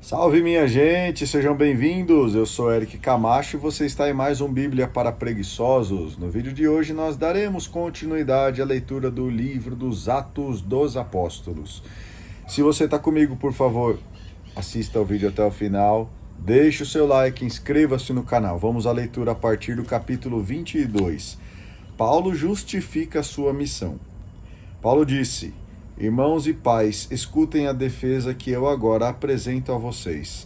Salve minha gente, sejam bem-vindos. Eu sou Eric Camacho e você está em mais um Bíblia para Preguiçosos. No vídeo de hoje nós daremos continuidade à leitura do livro dos Atos dos Apóstolos. Se você está comigo, por favor, assista o vídeo até o final, deixe o seu like, inscreva-se no canal. Vamos à leitura a partir do capítulo 22. Paulo justifica a sua missão. Paulo disse: Irmãos e pais, escutem a defesa que eu agora apresento a vocês.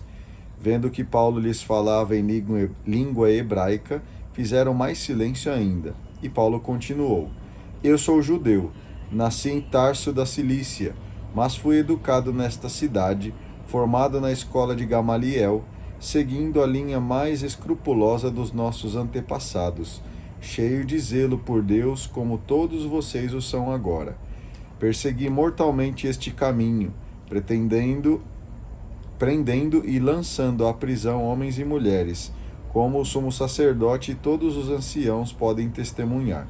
Vendo que Paulo lhes falava em língua hebraica, fizeram mais silêncio ainda. E Paulo continuou: Eu sou judeu, nasci em Tarso da Cilícia, mas fui educado nesta cidade, formado na escola de Gamaliel, seguindo a linha mais escrupulosa dos nossos antepassados, cheio de zelo por Deus, como todos vocês o são agora. Persegui mortalmente este caminho, prendendo e lançando à prisão homens e mulheres, como o sumo sacerdote e todos os anciãos podem testemunhar.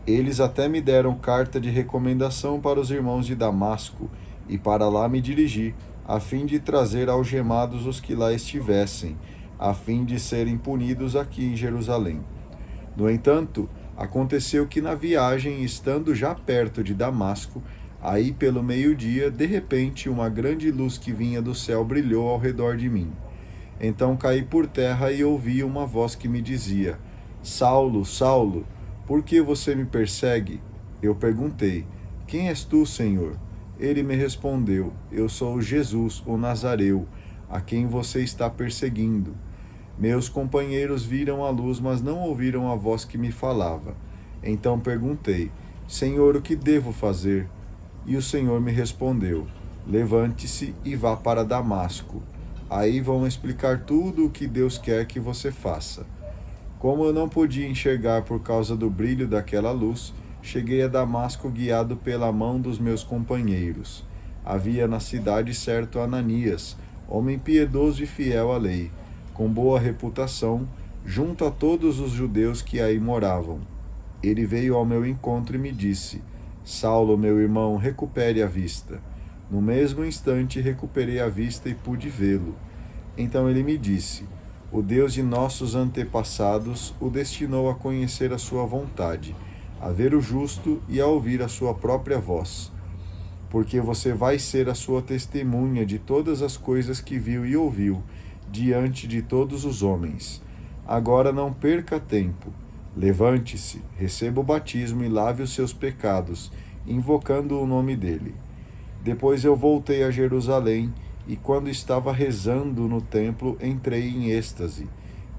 Eles até me deram carta de recomendação para os irmãos de Damasco, e para lá me dirigi, a fim de trazer algemados os que lá estivessem, a fim de serem punidos aqui em Jerusalém. No entanto, aconteceu que na viagem, estando já perto de Damasco, aí pelo meio-dia, de repente, uma grande luz que vinha do céu brilhou ao redor de mim. Então caí por terra e ouvi uma voz que me dizia: Saulo, Saulo, por que você me persegue? Eu perguntei: Quem és tu, Senhor? Ele me respondeu: Eu sou Jesus, o Nazareu, a quem você está perseguindo. Meus companheiros viram a luz, mas não ouviram a voz que me falava. Então perguntei: Senhor, o que devo fazer? E o Senhor me respondeu: Levante-se e vá para Damasco. Aí vão explicar tudo o que Deus quer que você faça. Como eu não podia enxergar por causa do brilho daquela luz, cheguei a Damasco guiado pela mão dos meus companheiros. Havia na cidade certo Ananias, homem piedoso e fiel à lei, com boa reputação, junto a todos os judeus que aí moravam. Ele veio ao meu encontro e me disse: Saulo, meu irmão, recupere a vista. No mesmo instante recuperei a vista e pude vê-lo. Então ele me disse: O Deus de nossos antepassados o destinou a conhecer a sua vontade, a ver o justo e a ouvir a sua própria voz. Porque você vai ser a sua testemunha de todas as coisas que viu e ouviu, diante de todos os homens. Agora não perca tempo. Levante-se, receba o batismo e lave os seus pecados, invocando o nome dele. Depois eu voltei a Jerusalém, e quando estava rezando no templo, entrei em êxtase.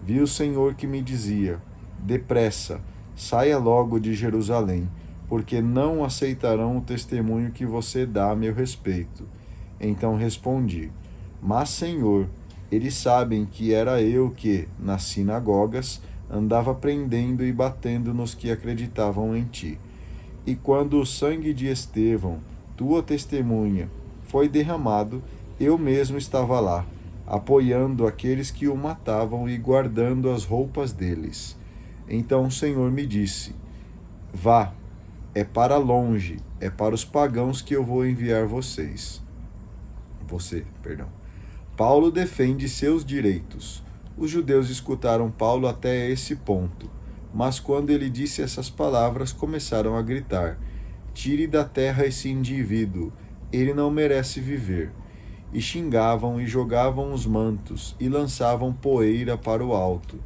Vi o Senhor que me dizia: Depressa, saia logo de Jerusalém, porque não aceitarão o testemunho que você dá a meu respeito. Então respondi: Mas, Senhor, eles sabem que era eu que, nas sinagogas, andava prendendo e batendo nos que acreditavam em ti. E quando o sangue de Estevão, tua testemunha, foi derramado, eu mesmo estava lá, apoiando aqueles que o matavam e guardando as roupas deles. Então o Senhor me disse: Vá, é para longe, é para os pagãos que eu vou enviar você. Paulo defende seus direitos. Os judeus escutaram Paulo até esse ponto, mas quando ele disse essas palavras, começaram a gritar: Tire da terra esse indivíduo, ele não merece viver. E xingavam e jogavam os mantos e lançavam poeira para o alto.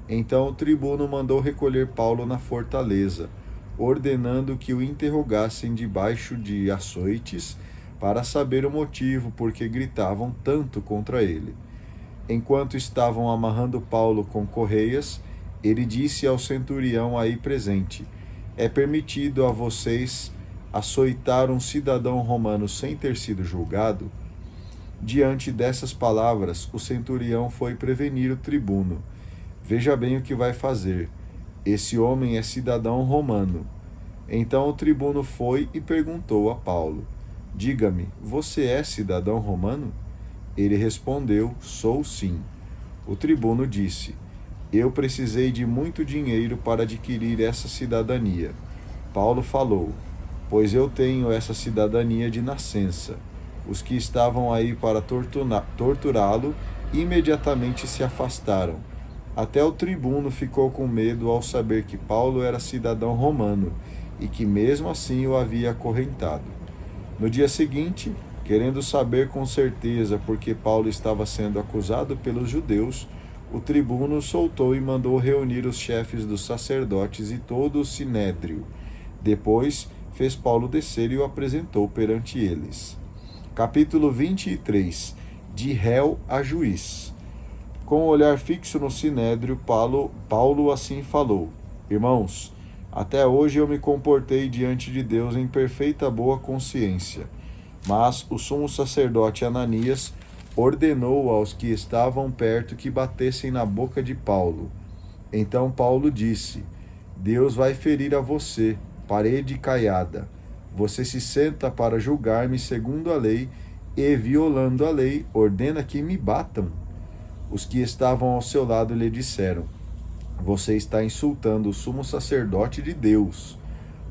Então o tribuno mandou recolher Paulo na fortaleza, ordenando que o interrogassem debaixo de açoites, para saber o motivo por que gritavam tanto contra ele. Enquanto estavam amarrando Paulo com correias, ele disse ao centurião aí presente: É permitido a vocês açoitar um cidadão romano sem ter sido julgado? Diante dessas palavras, o centurião foi prevenir o tribuno: Veja bem o que vai fazer. Esse homem é cidadão romano. Então o tribuno foi e perguntou a Paulo: Diga-me, você é cidadão romano? Ele respondeu: Sou sim. O tribuno disse: Eu precisei de muito dinheiro para adquirir essa cidadania. Paulo falou: Pois eu tenho essa cidadania de nascença. Os que estavam aí para torturá-lo imediatamente se afastaram. Até o tribuno ficou com medo ao saber que Paulo era cidadão romano e que mesmo assim o havia acorrentado. No dia seguinte, querendo saber com certeza por que Paulo estava sendo acusado pelos judeus, o tribuno soltou e mandou reunir os chefes dos sacerdotes e todo o sinédrio. Depois, fez Paulo descer e o apresentou perante eles. Capítulo 23. De réu a juiz. Com o olhar fixo no sinédrio, Paulo assim falou: Irmãos, até hoje eu me comportei diante de Deus em perfeita boa consciência. Mas o sumo sacerdote Ananias ordenou aos que estavam perto que batessem na boca de Paulo. Então Paulo disse: Deus vai ferir a você, parede caiada. Você se senta para julgar-me segundo a lei e, violando a lei, ordena que me batam. Os que estavam ao seu lado lhe disseram: Você está insultando o sumo sacerdote de Deus.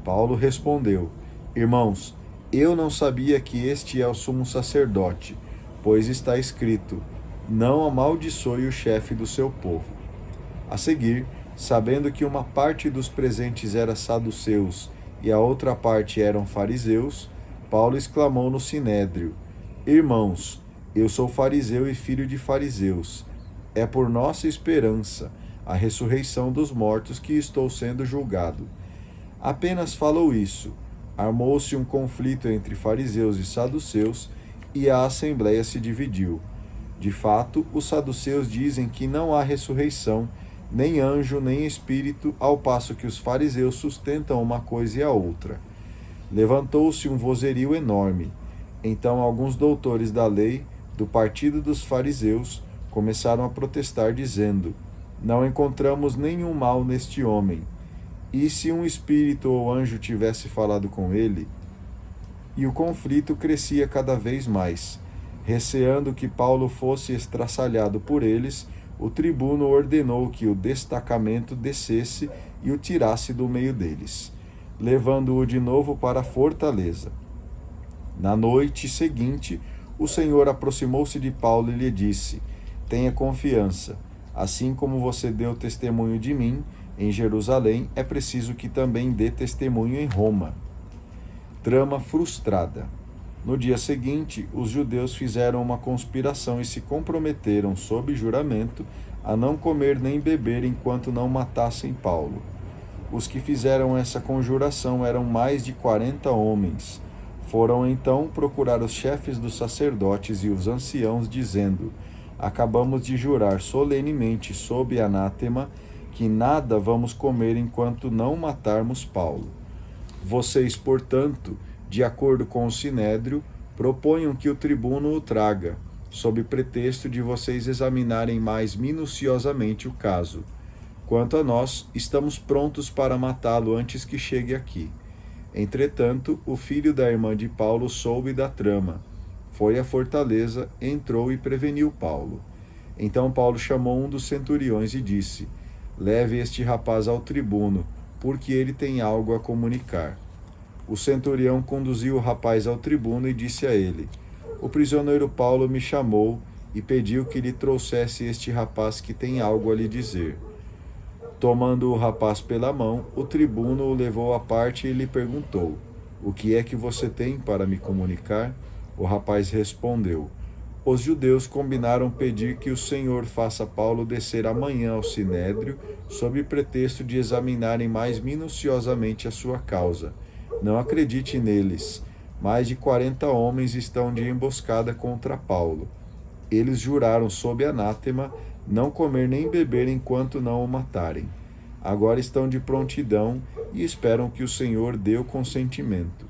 Paulo respondeu: Irmãos, eu não sabia que este é o sumo sacerdote, pois está escrito: Não amaldiçoe o chefe do seu povo. A seguir, sabendo que uma parte dos presentes era saduceus e a outra parte eram fariseus, Paulo exclamou no sinédrio: Irmãos, eu sou fariseu e filho de fariseus. É por nossa esperança, a ressurreição dos mortos, que estou sendo julgado. Apenas falou isso. Armou-se um conflito entre fariseus e saduceus, e a assembleia se dividiu. De fato, os saduceus dizem que não há ressurreição, nem anjo, nem espírito, ao passo que os fariseus sustentam uma coisa e a outra. Levantou-se um vozerio enorme. Então alguns doutores da lei, do partido dos fariseus, começaram a protestar, dizendo: Não encontramos nenhum mal neste homem. E se um espírito ou anjo tivesse falado com ele? E o conflito crescia cada vez mais. Receando que Paulo fosse estraçalhado por eles, o tribuno ordenou que o destacamento descesse e o tirasse do meio deles, levando-o de novo para a fortaleza. Na noite seguinte, o Senhor aproximou-se de Paulo e lhe disse: Tenha confiança. Assim como você deu testemunho de mim em Jerusalém, é preciso que também dê testemunho em Roma. Trama frustrada. No dia seguinte, os judeus fizeram uma conspiração e se comprometeram, sob juramento, a não comer nem beber enquanto não matassem Paulo. Os que fizeram essa conjuração eram mais de 40 homens. Foram então procurar os chefes dos sacerdotes e os anciãos, dizendo: Acabamos de jurar solenemente sob anátema que nada vamos comer enquanto não matarmos Paulo. Vocês, portanto, de acordo com o sinédrio, proponham que o tribuno o traga, sob pretexto de vocês examinarem mais minuciosamente o caso. Quanto a nós, estamos prontos para matá-lo antes que chegue aqui. Entretanto, o filho da irmã de Paulo soube da trama. Foi à fortaleza, entrou e preveniu Paulo. Então Paulo chamou um dos centuriões e disse: Leve este rapaz ao tribuno, porque ele tem algo a comunicar. O centurião conduziu o rapaz ao tribuno e disse a ele: O prisioneiro Paulo me chamou e pediu que lhe trouxesse este rapaz que tem algo a lhe dizer. Tomando o rapaz pela mão, o tribuno o levou à parte e lhe perguntou: O que é que você tem para me comunicar? O rapaz respondeu: Os judeus combinaram pedir que o Senhor faça Paulo descer amanhã ao sinédrio, sob pretexto de examinarem mais minuciosamente a sua causa. Não acredite neles. Mais de 40 homens estão de emboscada contra Paulo. Eles juraram sob anátema não comer nem beber enquanto não o matarem. Agora estão de prontidão e esperam que o Senhor dê o consentimento.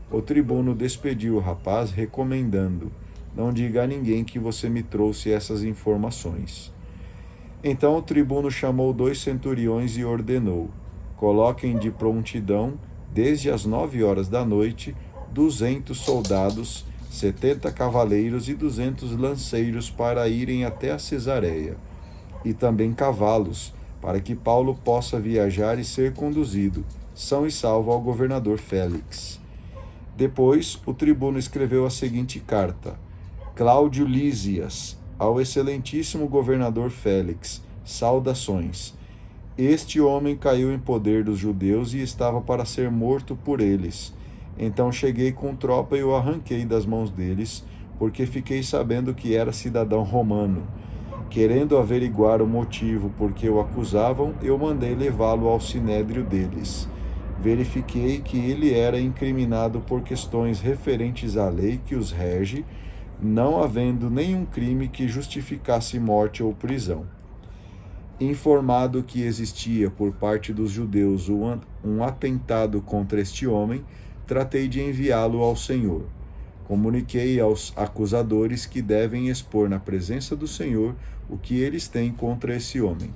O tribuno despediu o rapaz, recomendando: Não diga a ninguém que você me trouxe essas informações. Então o tribuno chamou 2 centuriões e ordenou: Coloquem de prontidão, desde as 9 horas da noite, 200 soldados, 70 cavaleiros e 200 lanceiros para irem até a Cesareia, e também cavalos, para que Paulo possa viajar e ser conduzido, são e salvo, ao governador Félix. Depois, o tribuno escreveu a seguinte carta: Cláudio Lísias, ao excelentíssimo governador Félix, saudações. Este homem caiu em poder dos judeus e estava para ser morto por eles. Então cheguei com tropa e o arranquei das mãos deles, porque fiquei sabendo que era cidadão romano. Querendo averiguar o motivo por que o acusavam, eu mandei levá-lo ao sinédrio deles. Verifiquei que ele era incriminado por questões referentes à lei que os rege, não havendo nenhum crime que justificasse morte ou prisão. Informado que existia por parte dos judeus um atentado contra este homem, tratei de enviá-lo ao Senhor. Comuniquei aos acusadores que devem expor na presença do Senhor o que eles têm contra esse homem.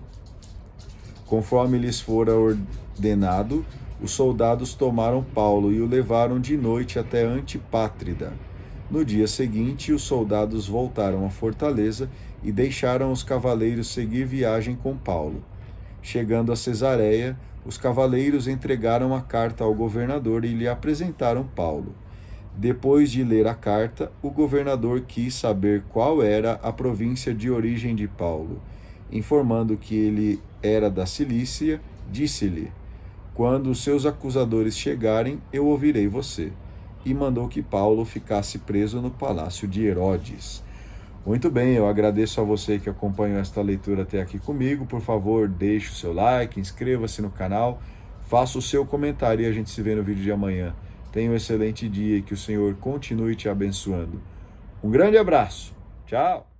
Conforme lhes fora ordenado, os soldados tomaram Paulo e o levaram de noite até Antipátrida. No dia seguinte, os soldados voltaram à fortaleza e deixaram os cavaleiros seguir viagem com Paulo. Chegando a Cesareia, os cavaleiros entregaram a carta ao governador e lhe apresentaram Paulo. Depois de ler a carta, o governador quis saber qual era a província de origem de Paulo. Informando que ele era da Cilícia, disse-lhe: Quando os seus acusadores chegarem, eu ouvirei você. E mandou que Paulo ficasse preso no palácio de Herodes. Muito bem, eu agradeço a você que acompanhou esta leitura até aqui comigo. Por favor, deixe o seu like, inscreva-se no canal, faça o seu comentário e a gente se vê no vídeo de amanhã. Tenha um excelente dia e que o Senhor continue te abençoando. Um grande abraço. Tchau!